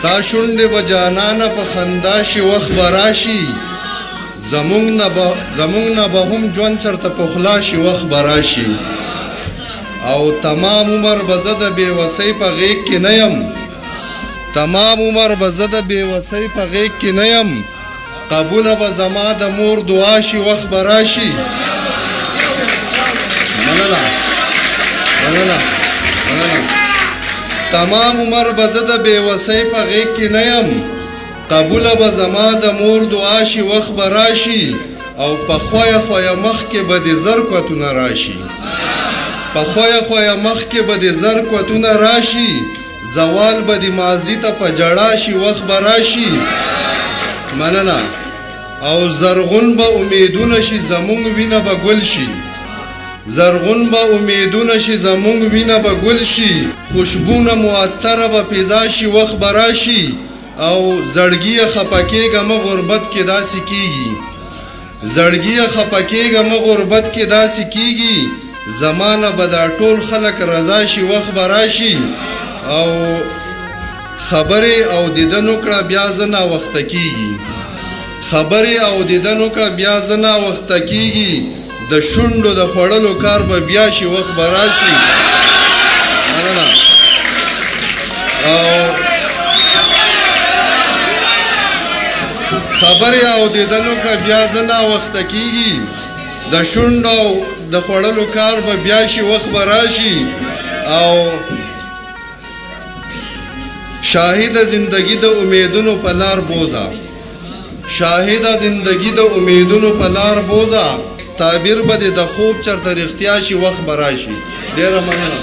تا شونډې به جانانه په خندا شي وخت به راشي زمونږ نه به هم ژوند چرته پخلا شي وخت به راشي او تمام عمر به زه د بېوسۍ په غېږ کې نه یم تمام عمر به زه د بېوسۍ په غېږ کې نه یم قبوله به زما د مور دعا شي وخت به راشي مننه تمام عمر به زه د بېوسۍ په غېږ کې نه یم قبوله به زما د مور دعا شي وخت به راشي او په خویه خویه مخ کې به د زر کوتونه راشي په خویه خویه مخ کې به د زر کوتونه راشي زوال به د ماضي ته په جړا شي وخت به راشي مننه او زرغون به امیدونه شي زمونږ وینه به ګل شي زرغون به امیدونه شي زمونږ وینه به ګل شي خوشبونه معطره به پیدا شي وخت به راشي او زړګیه خفه کېږه مه غربت کې داسې کېږي زړګیه خفه کېږه مه غربت کې داسې کېږي زمانه به دا ټول خلک رضا شي وخت به راشي او خبرې او دیدن وکړه بیا زه ناوخته کېږي خبرې او دیدن وکړه بیا زه ناوخته کېږي د شونډو د خوړلو کار به بیا شي وخت به راشي مننه او خبرې او دیدن وکړه بیا زه ناوخته کېږي د شونډو د خوړلو کار به بیا شي وخت به راشي او شاهد زندگی د امیدونو په لار بوزه شاهد زندگی د امیدونو په لار بوزه تعبیر به د خوب چرته رښتیا شي وخت به راشي ډېره مننه